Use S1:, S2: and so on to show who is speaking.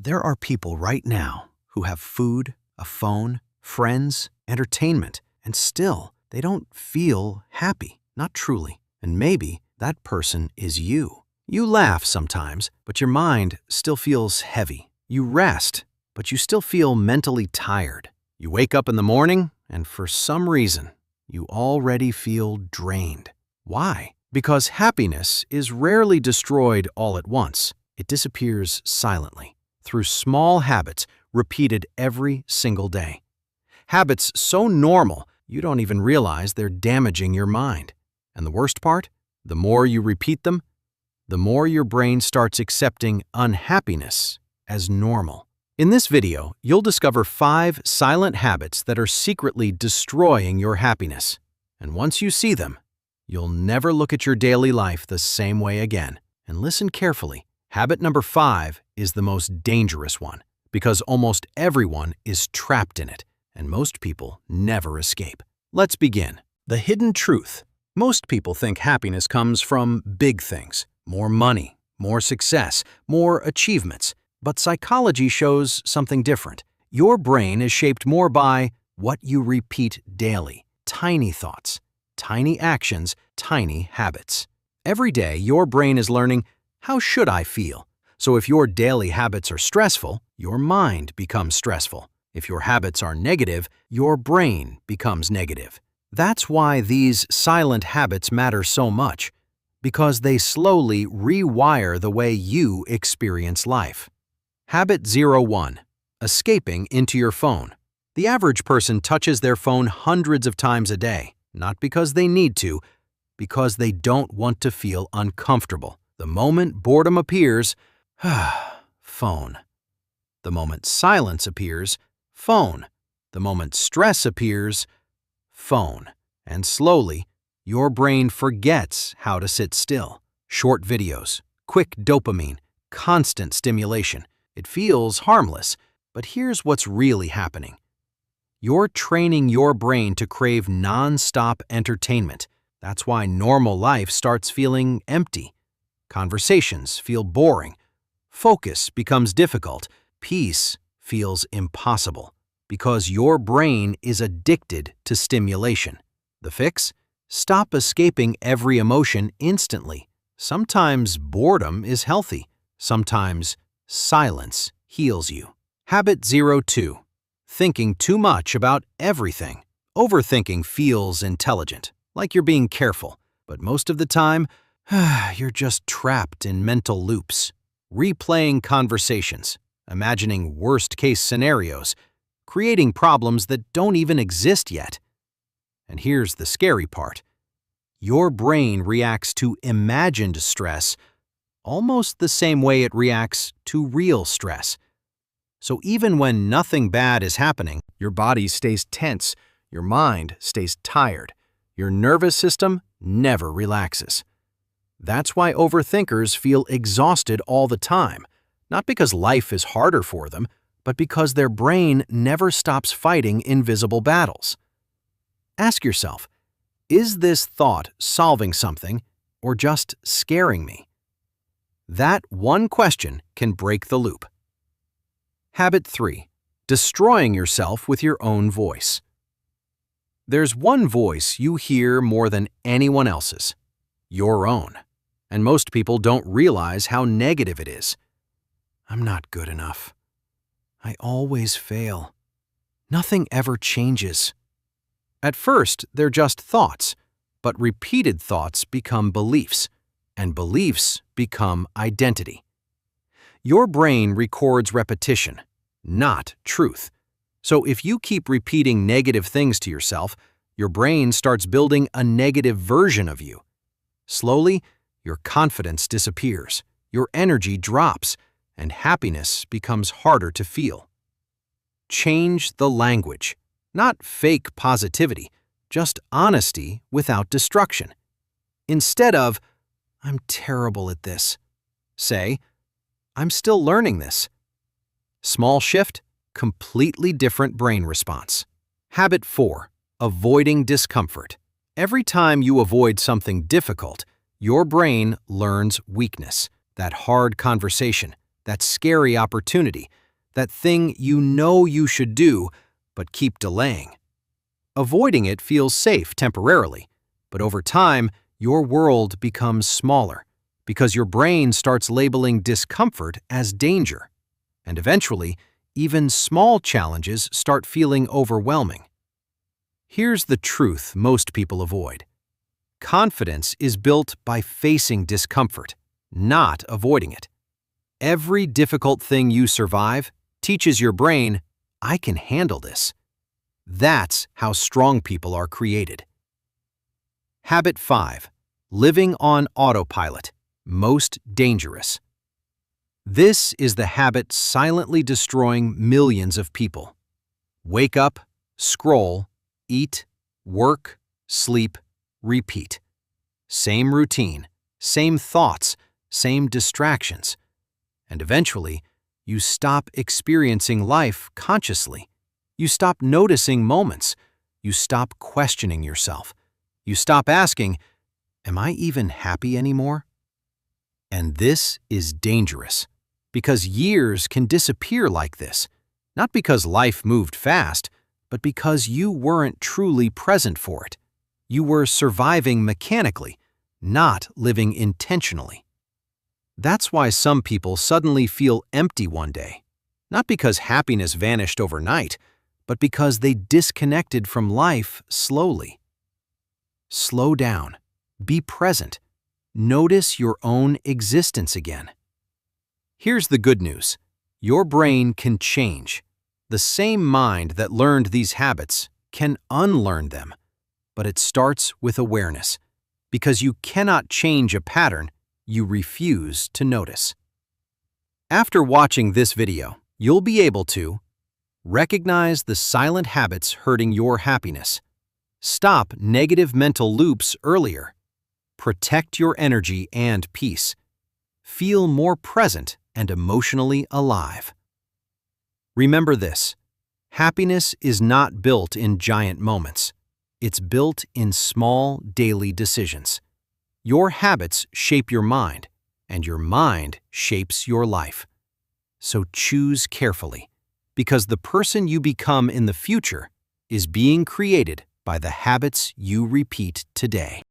S1: There are people right now who have food, a phone, friends, entertainment, and still they don't feel happy, not truly. And maybe that person is you. You laugh sometimes, but your mind still feels heavy. You rest, but you still feel mentally tired. You wake up in the morning, and for some reason, you already feel drained. Why? Because happiness is rarely destroyed all at once. It disappears silently, through small habits repeated every single day. Habits so normal, you don't even realize they're damaging your mind. And the worst part? The more you repeat them, the more your brain starts accepting unhappiness as normal. In this video, you'll discover 5 silent habits that are secretly destroying your happiness. And once you see them, you'll never look at your daily life the same way again. And listen carefully. Habit number 5 is the most dangerous one, because almost everyone is trapped in it, and most people never escape. Let's begin. The hidden truth. Most people think happiness comes from big things, more money, more success, more achievements. But psychology shows something different. Your brain is shaped more by what you repeat daily. Tiny thoughts, tiny actions, tiny habits. Every day, your brain is learning, how should I feel? So if your daily habits are stressful, your mind becomes stressful. If your habits are negative, your brain becomes negative. That's why these silent habits matter so much, because they slowly rewire the way you experience life. Habit 01. Escaping into your phone. The average person touches their phone hundreds of times a day, not because they need to, because they don't want to feel uncomfortable. The moment boredom appears, phone. The moment silence appears, phone. The moment stress appears, phone. And slowly, your brain forgets how to sit still. Short videos, quick dopamine, constant stimulation. It feels harmless, but here's what's really happening. You're training your brain to crave non-stop entertainment. That's why normal life starts feeling empty. Conversations feel boring. Focus becomes difficult. Peace feels impossible, because your brain is addicted to stimulation. The fix? Stop escaping every emotion instantly. Sometimes boredom is healthy. Sometimes silence heals you. Habit 02. Thinking too much about everything. Overthinking feels intelligent, like you're being careful, but most of the time, you're just trapped in mental loops. Replaying conversations, imagining worst-case scenarios, creating problems that don't even exist yet. And here's the scary part. Your brain reacts to imagined stress almost the same way it reacts to real stress. So even when nothing bad is happening, your body stays tense, your mind stays tired, your nervous system never relaxes. That's why overthinkers feel exhausted all the time, not because life is harder for them, but because their brain never stops fighting invisible battles. Ask yourself, is this thought solving something or just scaring me? That one question can break the loop. Habit 3. Destroying yourself with your own voice. There's one voice you hear more than anyone else's, your own. And most people don't realize how negative it is. I'm not good enough. I always fail. Nothing ever changes. At first, they're just thoughts, but repeated thoughts become beliefs, and beliefs become identity. Your brain records repetition, not truth. So if you keep repeating negative things to yourself, your brain starts building a negative version of you. Slowly, your confidence disappears, your energy drops, and happiness becomes harder to feel. Change the language. Not fake positivity, just honesty without destruction. Instead of, I'm terrible at this, say, I'm still learning this. Small shift, completely different brain response. Habit 4. Avoiding discomfort. Every time you avoid something difficult, your brain learns weakness, that hard conversation, that scary opportunity, that thing you know you should do but keep delaying. Avoiding it feels safe temporarily, but over time, your world becomes smaller because your brain starts labeling discomfort as danger. And eventually, even small challenges start feeling overwhelming. Here's the truth most people avoid. Confidence is built by facing discomfort, not avoiding it. Every difficult thing you survive teaches your brain, I can handle this. That's how strong people are created. Habit 5. Living on autopilot, most dangerous. This is the habit silently destroying millions of people. Wake up, scroll, eat, work, sleep, repeat. Same routine, same thoughts, same distractions. And eventually, you stop experiencing life consciously. You stop noticing moments. You stop questioning yourself. You stop asking, am I even happy anymore? And this is dangerous, because years can disappear like this, not because life moved fast, but because you weren't truly present for it. You were surviving mechanically, not living intentionally. That's why some people suddenly feel empty one day, not because happiness vanished overnight, but because they disconnected from life slowly. Slow down. Be present. Notice your own existence again. Here's the good news. Your brain can change. The same mind that learned these habits can unlearn them. But it starts with awareness, because you cannot change a pattern you refuse to notice. After watching this video, you'll be able to recognize the silent habits hurting your happiness. Stop negative mental loops earlier. Protect your energy and peace. Feel more present and emotionally alive. Remember this: happiness is not built in giant moments. It's built in small daily decisions. Your habits shape your mind, and your mind shapes your life. So choose carefully, because the person you become in the future is being created by the habits you repeat today.